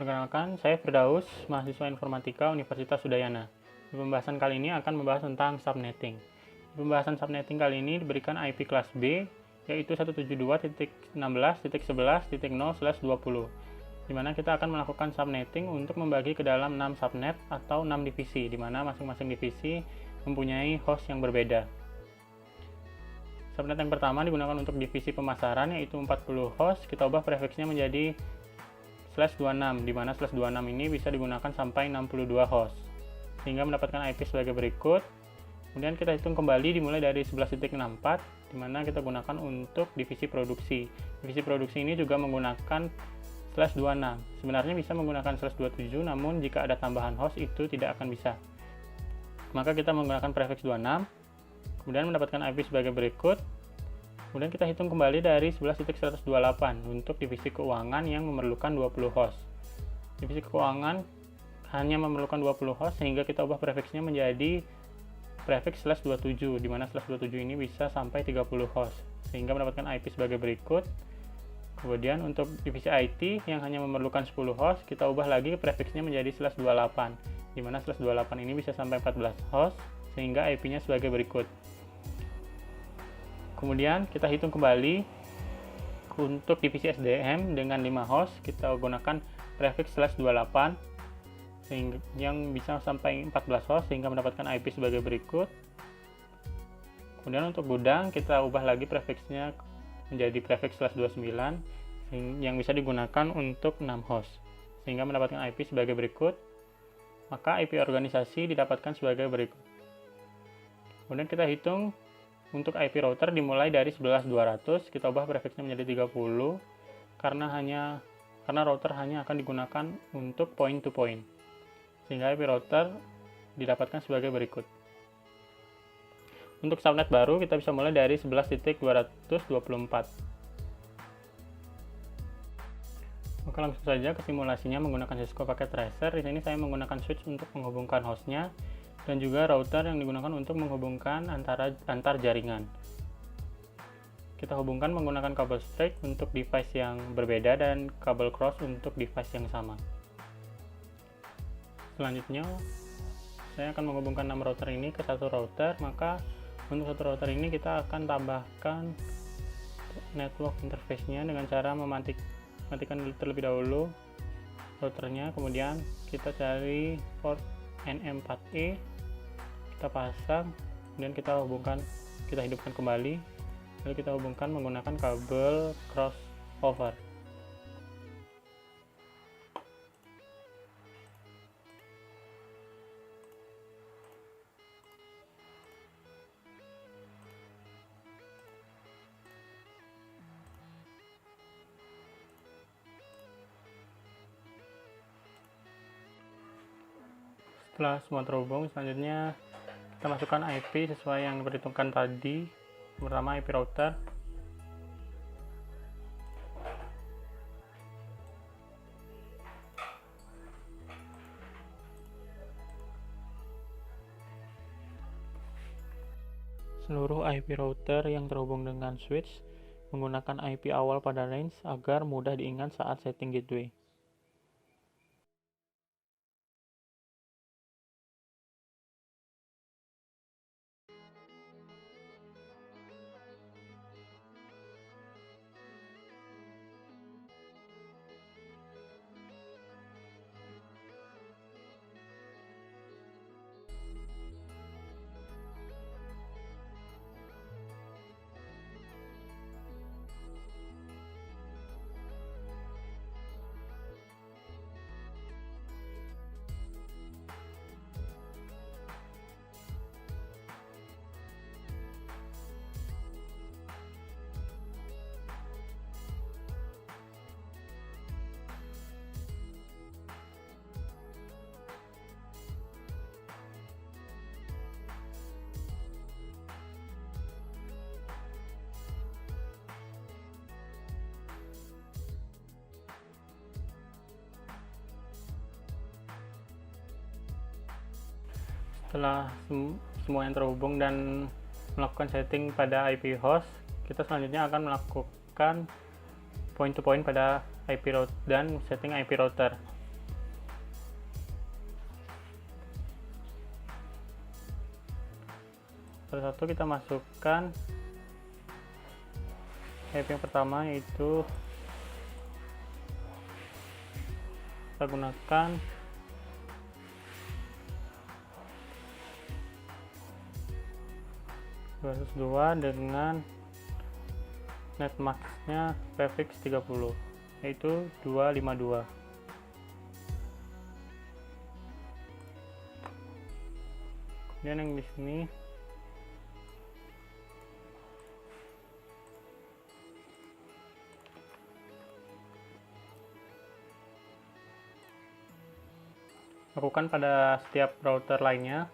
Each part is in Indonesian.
Perkenalkan, saya Firdaus, mahasiswa Informatika Universitas Udayana. Di pembahasan kali ini akan membahas tentang subnetting. Di pembahasan subnetting kali ini diberikan IP kelas B, yaitu 172.16.11.0/20, di mana kita akan melakukan subnetting untuk membagi ke dalam 6 subnet atau 6 divisi, di mana masing-masing divisi mempunyai host yang berbeda. Subnet yang pertama digunakan untuk divisi pemasaran, yaitu 40 host. Kita ubah prefiksnya menjadi /26, di mana /26 ini bisa digunakan sampai 62 host, sehingga mendapatkan IP sebagai berikut. Kemudian kita hitung kembali dimulai dari 11.64, di mana kita gunakan untuk divisi produksi. Divisi produksi ini juga menggunakan /26. Sebenarnya bisa menggunakan /27, namun jika ada tambahan host itu tidak akan bisa. Maka kita menggunakan prefiks 26, kemudian mendapatkan IP sebagai berikut. Kemudian kita hitung kembali dari 11.128 untuk divisi keuangan yang memerlukan 20 host. Divisi keuangan hanya memerlukan 20 host, sehingga kita ubah prefiksnya menjadi prefiks /27, di mana /27 ini bisa sampai 30 host, sehingga mendapatkan IP sebagai berikut. Kemudian untuk divisi IT yang hanya memerlukan 10 host, kita ubah lagi prefiksnya menjadi /28, di mana /28 ini bisa sampai 14 host, sehingga IP-nya sebagai berikut. Kemudian kita hitung kembali untuk divisi SDM dengan 5 host, kita gunakan prefiks /28 yang bisa sampai 14 host, sehingga mendapatkan IP sebagai berikut. Kemudian untuk gudang kita ubah lagi prefiksnya menjadi prefiks /29 yang bisa digunakan untuk 6 host, sehingga mendapatkan IP sebagai berikut. Maka IP organisasi didapatkan sebagai berikut. Kemudian kita hitung untuk IP router dimulai dari 11.200, kita ubah prefiksnya menjadi 30 karena router hanya akan digunakan untuk point to point, sehingga IP router didapatkan sebagai berikut. Untuk subnet baru kita bisa mulai dari 11.224. Oke, langsung saja ke simulasinya menggunakan Cisco Packet Tracer. Di sini saya menggunakan switch untuk menghubungkan hostnya, dan juga router yang digunakan untuk menghubungkan antar jaringan. Kita hubungkan menggunakan kabel straight untuk device yang berbeda dan kabel cross untuk device yang sama. Selanjutnya, saya akan menghubungkan 6 router ini ke satu router. Maka untuk satu router ini kita akan tambahkan network interface-nya dengan cara mematikan terlebih dahulu routernya. Kemudian kita cari port NM4E, kita pasang, kemudian kita hidupkan kembali, lalu kita hubungkan menggunakan kabel crossover. Setelah semua terhubung, selanjutnya kita masukkan IP sesuai yang diperhitungkan tadi. Pertama IP router, seluruh IP router yang terhubung dengan switch menggunakan IP awal pada range agar mudah diingat saat setting gateway. Setelah semua yang terhubung dan melakukan setting pada IP host, kita selanjutnya akan melakukan point to point pada IP router dan setting IP router. satu kita masukkan IP yang pertama, yaitu kita gunakan dengan netmask-nya prefix 30, yaitu 252. Kemudian yang di sini lakukan pada setiap router lainnya.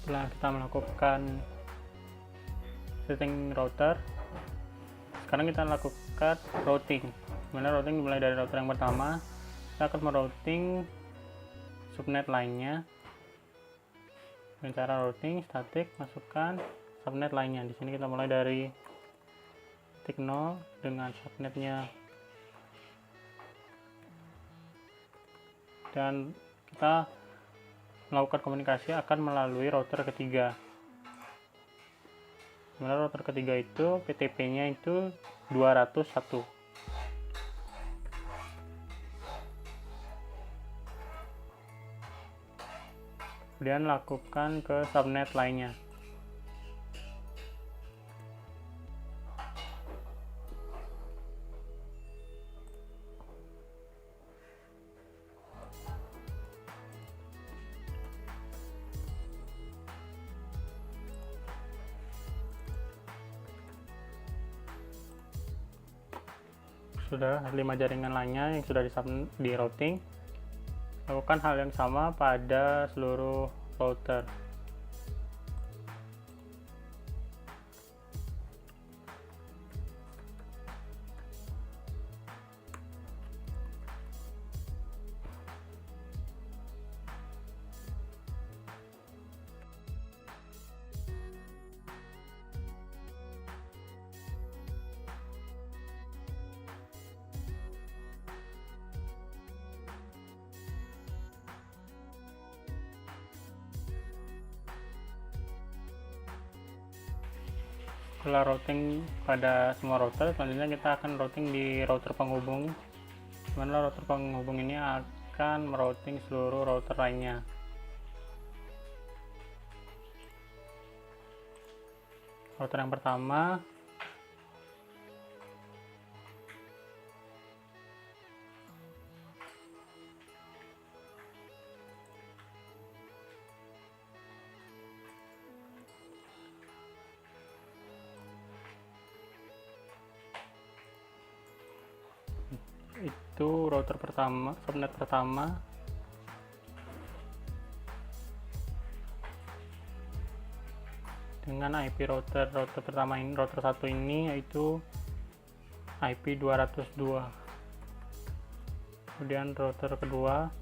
Setelah kita melakukan setting router, sekarang kita lakukan routing. Dimana routing dimulai dari router yang pertama, kita akan merouting subnet lainnya dengan cara routing static, masukkan subnet lainnya. Di sini kita mulai dari titik 0 dengan subnetnya, dan kita melakukan komunikasi akan melalui router ketiga. Dimana router ketiga itu PTP-nya itu 201. Kemudian lakukan ke subnet lainnya. Sudah 5 jaringan lainnya yang sudah di routing, lakukan hal yang sama pada seluruh router. Setelah routing pada semua router, selanjutnya kita akan routing di router penghubung, dimana router penghubung ini akan merouting seluruh router lainnya. Router yang pertama itu router pertama, subnet pertama dengan IP router pertama ini, router 1 ini, yaitu IP 202. Kemudian router kedua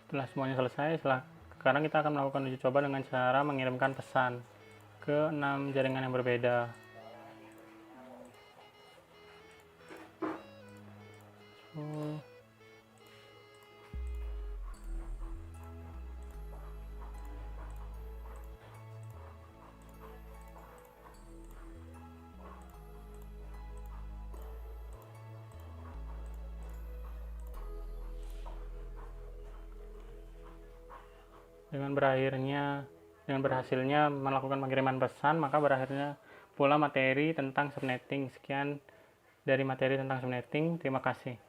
Setelah semuanya selesai, sekarang kita akan melakukan uji coba dengan cara mengirimkan pesan ke 6 jaringan yang berbeda. Dengan berhasilnya melakukan pengiriman pesan, maka berakhirnya pula materi tentang subnetting. Sekian dari materi tentang subnetting. Terima kasih.